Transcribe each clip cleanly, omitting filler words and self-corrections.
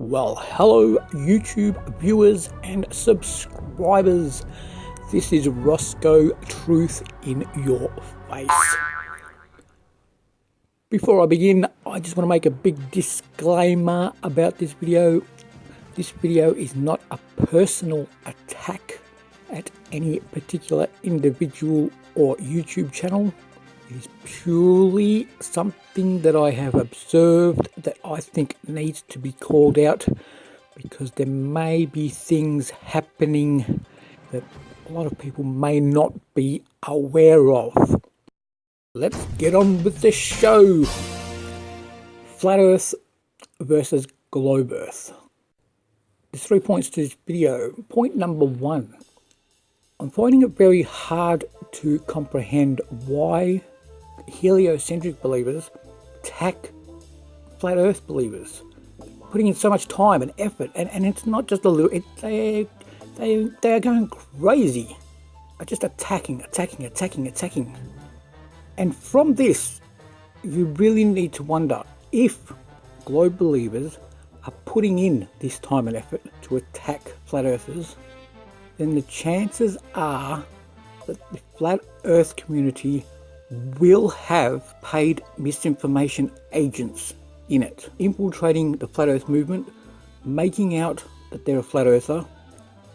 Well, hello YouTube viewers and subscribers. This is Roscoe Truth in Your Face. Before I begin, I just want to make a big disclaimer about this video. This video is not a personal attack at any particular individual or YouTube channel. It is purely something that I have observed that I think needs to be called out, because there may be things happening that a lot of people may not be aware of. Let's get on with the show. Flat Earth versus Globe Earth. There's 3 points to this video. Point number 1. I'm finding it very hard to comprehend why heliocentric believers attack flat earth believers, putting in so much time and effort, and it's not just a little, they are going crazy, just attacking. And from this, you really need to wonder if globe believers are putting in this time and effort to attack flat earthers, then the chances are that the flat earth community will have paid misinformation agents in it, infiltrating the flat earth movement, making out that they're a flat earther,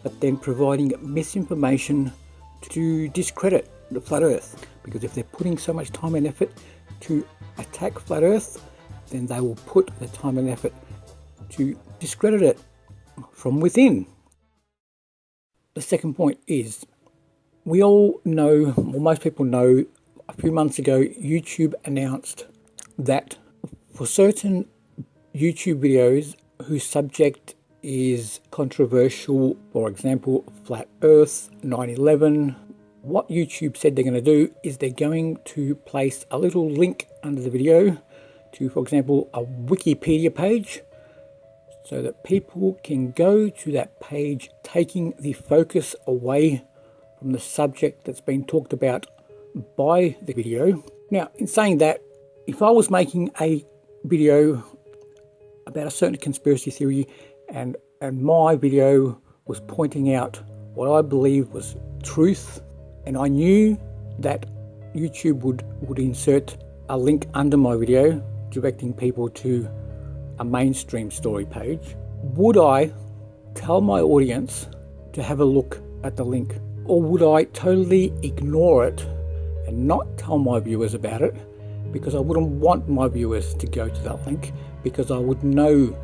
but then providing misinformation to discredit the flat earth. Because if they're putting so much time and effort to attack flat earth, then they will put the time and effort to discredit it from within. The second point is, we all know, or most people know, a few months ago, YouTube announced that for certain YouTube videos whose subject is controversial, for example, Flat Earth, 9/11, what YouTube said they're going to do is they're going to place a little link under the video to, for example, a Wikipedia page, so that people can go to that page, taking the focus away from the subject that's been talked about by the video. Now, in saying that, if I was making a video about a certain conspiracy theory and my video was pointing out what I believe was truth, and I knew that YouTube would insert a link under my video directing people to a mainstream story page, would I tell my audience to have a look at the link? Or would I totally ignore it and not tell my viewers about it, because I wouldn't want my viewers to go to that link, because I would know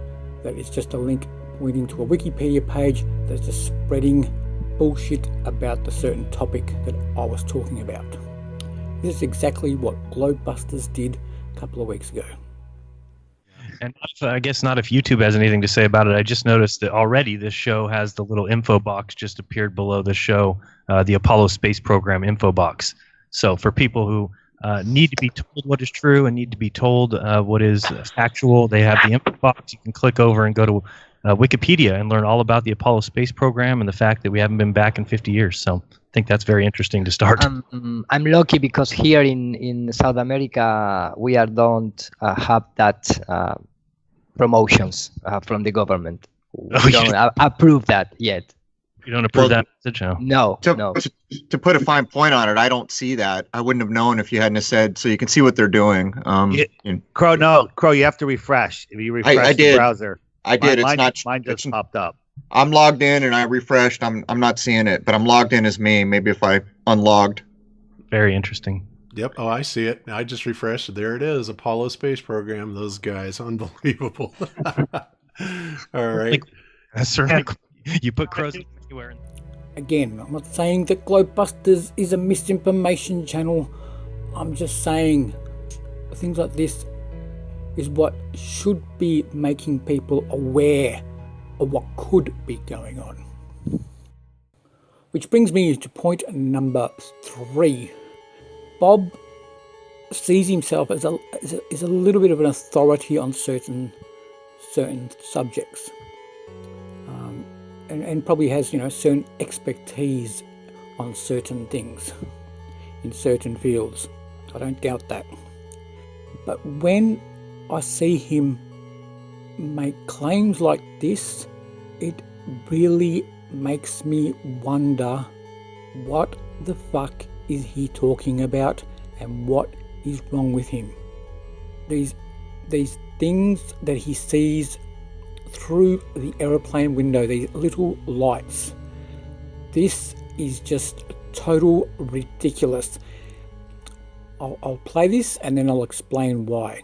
that it's just a link pointing to a Wikipedia page that's just spreading bullshit about the certain topic that I was talking about. This is exactly what Globebusters did a couple of weeks ago. And I guess not if YouTube has anything to say about it. I just noticed that already this show has the little info box just appeared below the show, the Apollo Space Program info box. So for people who need to be told what is true and need to be told what is factual, they have the info box. You can click over and go to Wikipedia and learn all about the Apollo Space Program and the fact that we haven't been back in 50 years. So I think that's very interesting to start. I'm lucky because here in South America we don't have that promotions from the government. We don't approve that yet. You don't approve that message? No. To put a fine point on it, I don't see that. I wouldn't have known if you hadn't have said. So you can see what they're doing. Crow, you have to refresh. If you refresh the browser. I did. Mine just popped up. I'm logged in and I refreshed. I'm not seeing it, but I'm logged in as me. Maybe if I unlogged. Very interesting. Yep. Oh, I see it. I just refreshed. There it is. Apollo Space Program. Those guys, unbelievable. All right. That's certainly. You put crows anywhere. Again, I'm not saying that Globebusters is a misinformation channel. I'm just saying things like this is what should be making people aware of what could be going on. Which brings me to point number 3. Bob sees himself as a little bit of an authority on certain subjects. And probably has, certain expertise on certain things in certain fields. I don't doubt that. But when I see him make claims like this, it really makes me wonder what the fuck is he talking about and what is wrong with him. These things that he sees through the aeroplane window, these little lights, this is just total ridiculous. I'll play this and then I'll explain why.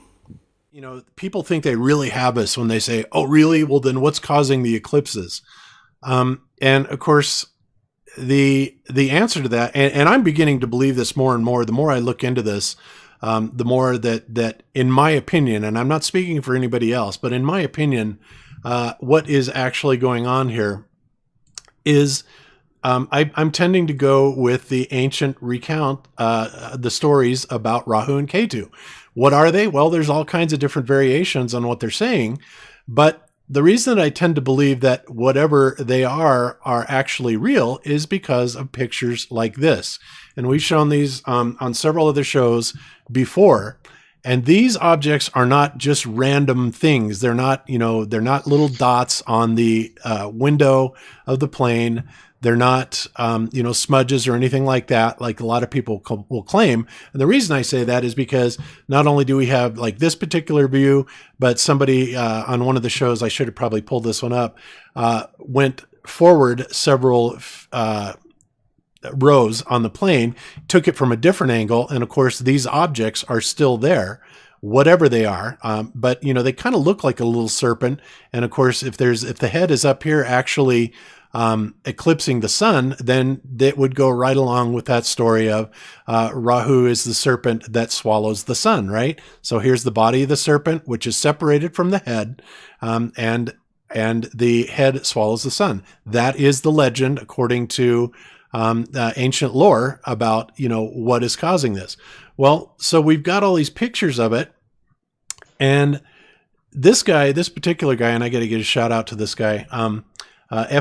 You know, people think they really have us when they say, oh, really? Well, then what's causing the eclipses? And of course, the answer to that, and I'm beginning to believe this more and more, the more I look into this, the more that in my opinion, and I'm not speaking for anybody else, but in my opinion, what is actually going on here is I'm tending to go with the ancient recount, the stories about Rahu and Ketu. What are they? Well, there's all kinds of different variations on what they're saying, but the reason I tend to believe that whatever they are actually real is because of pictures like this. And we've shown these on several other shows before. And these objects are not just random things. They're not, they're not little dots on the window of the plane. They're not, smudges or anything like that, like a lot of people will claim. And the reason I say that is because not only do we have like this particular view, but somebody on one of the shows, I should have probably pulled this one up, went forward several rows on the plane, took it from a different angle. And of course, these objects are still there, whatever they are. But, they kind of look like a little serpent. And of course, if the head is up here actually eclipsing the sun, then that would go right along with that story of Rahu is the serpent that swallows the sun, right? So here's the body of the serpent, which is separated from the head, and the head swallows the sun. That is the legend according to ancient lore about, what is causing this. Well, so we've got all these pictures of it, and this particular guy, and I got to get a shout out to this guy,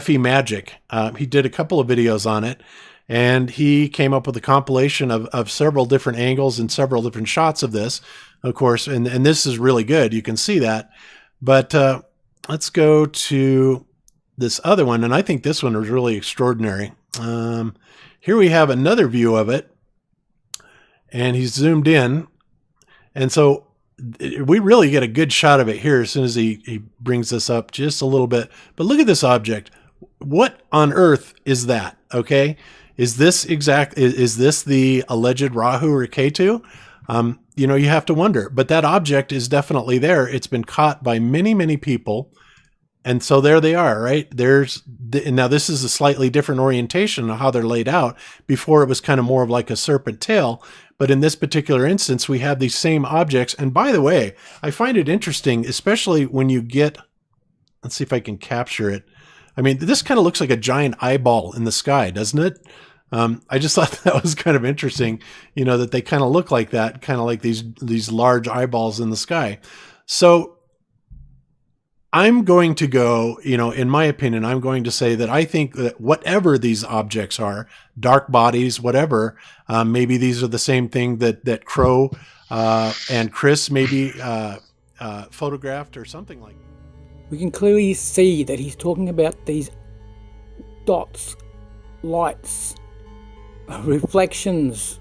FE Magic. He did a couple of videos on it, and he came up with a compilation of several different angles and several different shots of this, of course, and this is really good. You can see that. But let's go to this other one, and I think this one was really extraordinary. Here we have another view of it, and he's zoomed in, and so we really get a good shot of it here as soon as he brings this up just a little bit. But look at this object. What on earth is that? Okay. Is this the alleged Rahu or Ketu? You have to wonder, but that object is definitely there. It's been caught by many, many people. And so there they are, right? Now this is a slightly different orientation of how they're laid out. Before it was kind of more of like a serpent tail. But in this particular instance, we have these same objects. And by the way, I find it interesting, especially when you get, let's see if I can capture it. I mean, this kind of looks like a giant eyeball in the sky, doesn't it? I just thought that was kind of interesting, that they kind of look like that, kind of like these large eyeballs in the sky. So I'm going to go, in my opinion, I'm going to say that I think that whatever these objects are, dark bodies, whatever, maybe these are the same thing that Crow and Chris maybe photographed or something like that. We can clearly see that he's talking about these dots, lights, reflections.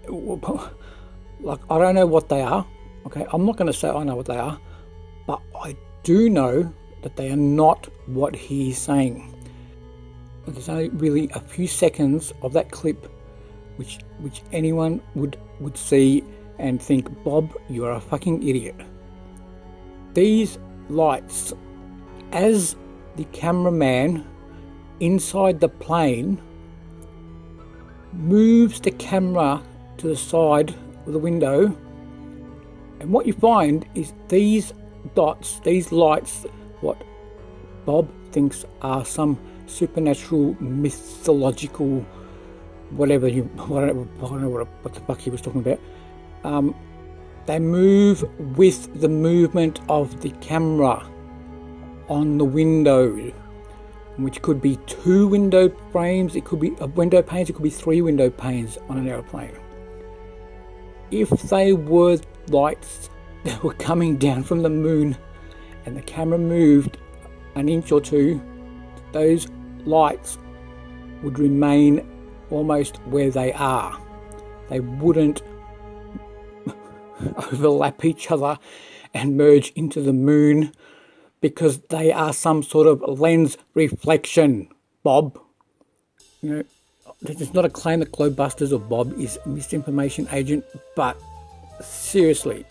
Like, I don't know what they are. Okay, I'm not going to say I know what they are, but I do know that they are not what he's saying. There's only really a few seconds of that clip which anyone would see and think, Bob, you are a fucking idiot. These lights, as the cameraman inside the plane moves the camera to the side of the window, and what you find is these dots, these lights, what Bob thinks are some supernatural, mythological, whatever I don't know what the fuck he was talking about. They move with the movement of the camera on the window, which could be 2 window frames, it could be window panes, it could be 3 window panes on an aeroplane. If they were lights that were coming down from the moon and the camera moved an inch or two, those lights would remain almost where they are. They wouldn't overlap each other and merge into the moon because they are some sort of lens reflection, Bob. You know, it's not a claim that Globebusters or Bob is a misinformation agent, but seriously,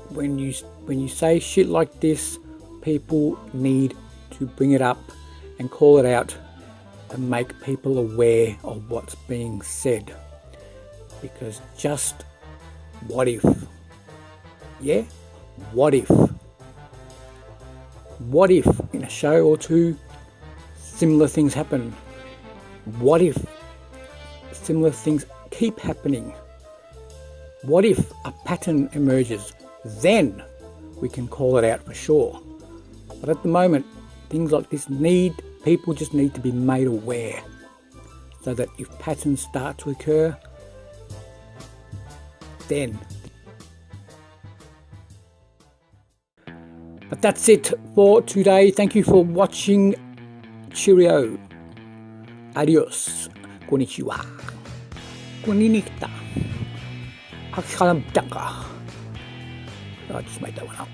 when you say shit like this, people need to bring it up and call it out and make people aware of what's being said. Because just what if? Yeah? What if? What if in a show or two similar things happen? What if similar things keep happening? What if a pattern emerges? Then we can call it out for sure. But at the moment, things like this people just need to be made aware, so that if patterns start to occur, then. But that's it for today. Thank you for watching. Cheerio. Adios. Konnichiwa. Konnichiwa. I just made that one up.